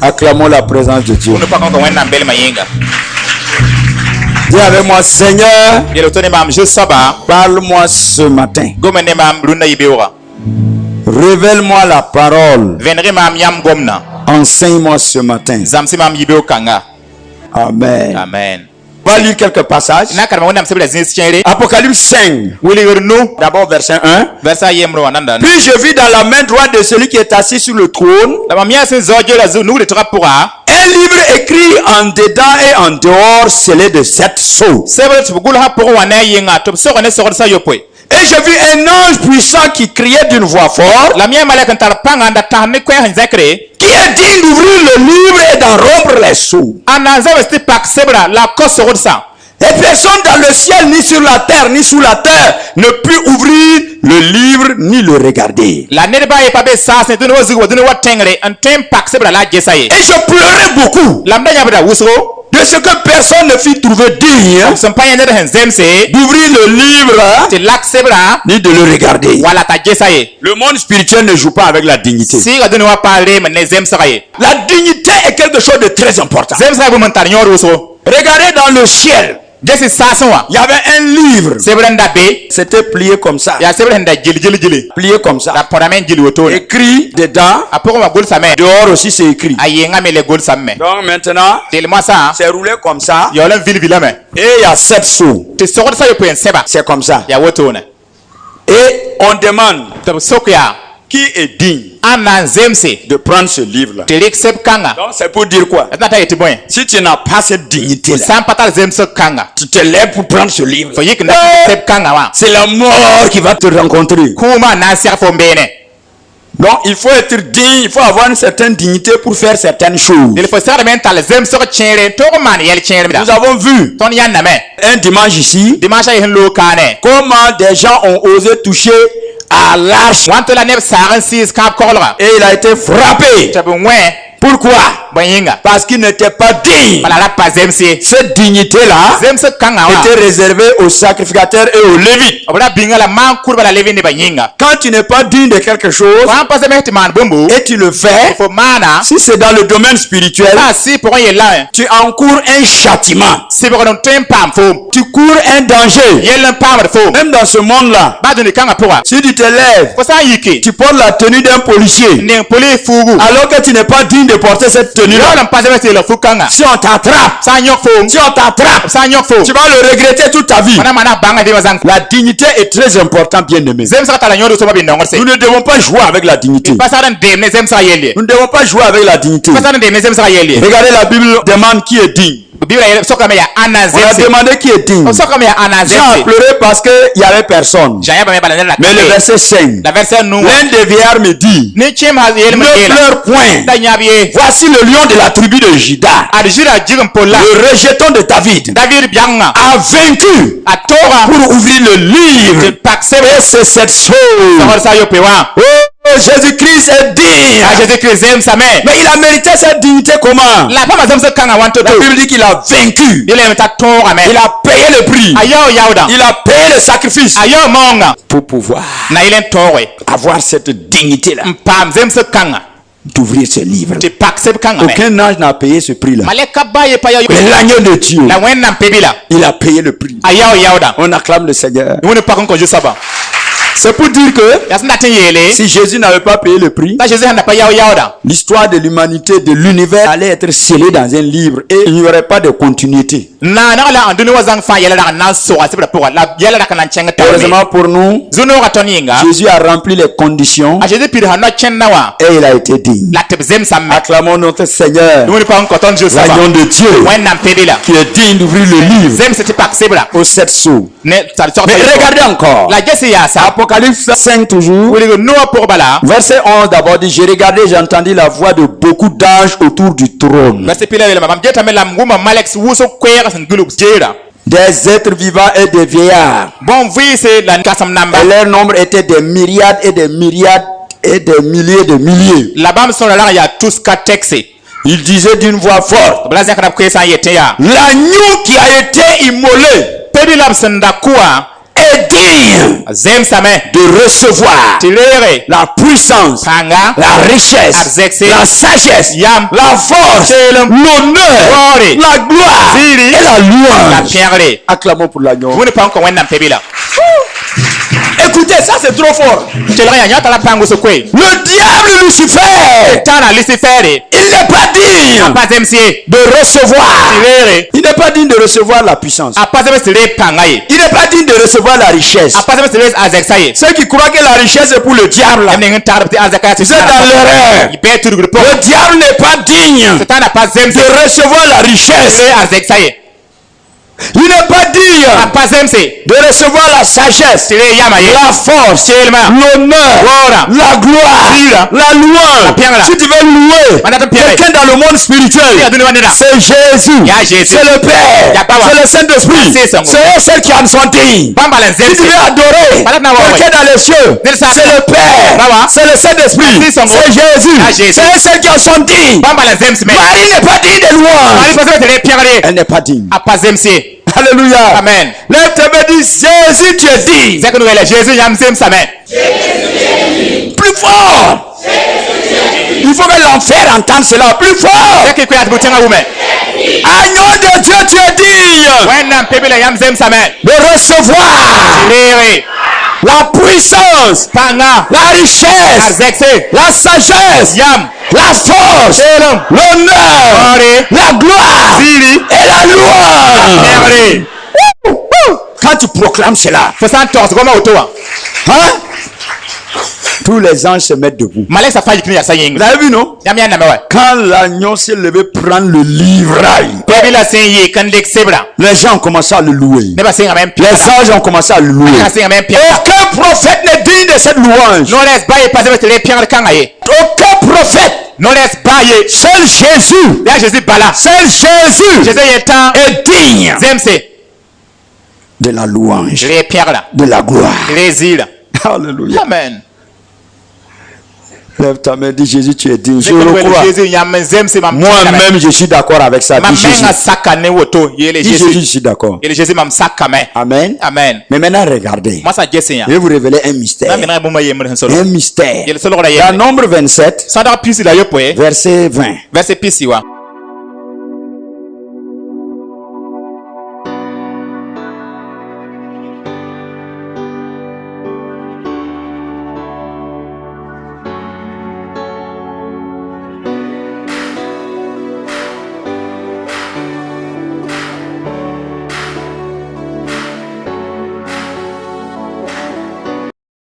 Acclamons la présence de Dieu. Nous parlons de Wenam Bel Mayenga. Dis avec moi, Seigneur, parle-moi ce matin. Révèle-moi la parole. Enseigne-moi ce matin. Amen. Amen. On va lire quelques passages. Apocalypse 5. D'abord verset 1. Puis je vis dans la main droite de celui qui est assis sur le trône un livre écrit en dedans et en dehors, scellé de 7 sceaux. Et je vis un ange puissant qui criait d'une voix forte, qui est digne d'ouvrir le livre et d'en rompre les sceaux. Et personne dans le ciel, ni sur la terre, ni sous la terre, ne put ouvrir le livre, ni le regarder. Et je pleurais beaucoup de ce que personne ne fit trouver digne d'ouvrir le livre, ni de le regarder. Le monde spirituel ne joue pas avec la dignité. La dignité est quelque chose de très important. Regardez dans le ciel. Il y avait un livre. C'était plié comme ça. Plié comme ça. Écrit dedans. Dehors aussi c'est écrit. Donc maintenant, c'est roulé comme ça. Et il y a 7 sceaux. C'est comme ça. Et on demande qui est digne de prendre ce livre-là. Donc c'est pour dire quoi? Si tu n'as pas cette dignité-là, tu te lèves pour prendre ce livre. C'est la mort qui va te rencontrer. Donc il faut être digne, il faut avoir une certaine dignité pour faire certaines choses. Nous avons vu un dimanche ici comment des gens ont osé toucher à l'arche et il a été frappé. Pourquoi? Parce qu'il n'était pas digne. Cette dignité-là était réservée aux sacrificateurs et aux lévites. Quand tu n'es pas digne de quelque chose et tu le fais, si c'est dans le domaine spirituel, tu encours un châtiment. Tu cours un danger. Même dans ce monde-là, si tu te lèves, tu portes la tenue d'un policier alors que tu n'es pas digne de porter cette tenue-là. Si on t'attrape, tu vas le regretter toute ta vie. La dignité est très importante, bien aimé. Nous ne devons pas jouer avec la dignité. Nous ne devons pas jouer avec la dignité. Regardez, la Bible demande qui est digne. On a demandé qui est digne. Jean a pleuré parce qu'il n'y avait personne. Mais le verset 5, l'un des vieillards me dit, ne pleure point. Voici le lion de la tribu de Juda, le rejeton de David, a vaincu pour ouvrir le livre. Et c'est cette chose. Jésus-Christ est digne. Mais il a mérité cette dignité comment? La Bible dit qu'il a vaincu. Il a payé le prix. Il a payé le sacrifice pour pouvoir avoir cette dignité-là d'ouvrir ce livre. Aucun ange n'a payé ce prix-là. Mais l'agneau de Dieu, il a payé le prix. On acclame le Seigneur. C'est pour dire que si Jésus n'avait pas payé le prix, l'histoire de l'humanité, de l'univers allait être scellée dans un livre et il n'y aurait pas de continuité. Heureusement pour nous, Jésus a rempli les conditions et il a été digne. Acclamons notre Seigneur, l'agneau de Dieu, qui est digne d'ouvrir le livre aux 7 sceaux. Mais regardez encore. Apocalypse 5 toujours. Verset 11 d'abord dit, j'ai regardé, j'ai entendu la voix de beaucoup d'anges autour du trône. Des êtres vivants et des vieillards. Et leur nombre était des myriades et des myriades et des milliers de milliers. Il disait d'une voix forte, l'agneau qui a été immolé est digne de recevoir la puissance, la richesse, la sagesse, la force, l'honneur, la gloire et la louange. Acclamons pour l'agneau. Écoutez, ça c'est trop fort. Le diable Lucifer, il n'est pas digne de recevoir. Il n'est pas digne de recevoir la puissance. Il n'est pas digne de recevoir la richesse. Ceux qui croient que la richesse est pour le diable, vous êtes dans l'erreur. Le diable n'est pas digne de recevoir la richesse. Il n'est pas digne de recevoir la sagesse, la force, l'honneur, la gloire, la louange. Si tu veux louer quelqu'un dans le monde spirituel, c'est Jésus, c'est le Père, c'est le Saint-Esprit, c'est eux ceux qui en sont dignes. Si tu veux adorer quelqu'un dans les cieux, c'est le Père, c'est le Saint-Esprit, c'est Jésus, c'est eux ceux qui en sont dignes. Marie n'est pas digne de louange. Elle n'est pas digne. Alléluia. Amen. Lève tes mains et dis, Jésus, tu es digne. Plus fort. Il faut que l'enfer entende cela. Plus fort. Agneau de Dieu, tu es digne de recevoir la puissance, la richesse, la sagesse, la force, l'honneur, la gloire et la louange. Quand tu proclames cela, hein? Tous les anges se mettent debout. Vous avez vu, non? Quand l'agneau s'est levé prendre le livrail, les gens ont commencé à le louer. Les anges ont commencé à le louer. Aucun prophète n'est digne de cette louange. Aucun prophète. Seul Jésus. Seul Jésus est digne de la louange, de la gloire. Alléluia. Amen. Lève ta main, dis Jésus, tu es digne. Je le crois. Moi-même, je suis d'accord avec ça. Dis Jésus. Dis Jésus, je suis d'accord. Amen. Amen. Mais maintenant, regardez. Je vais vous révéler un mystère. Un mystère. Dans Nombre 27, verset 20.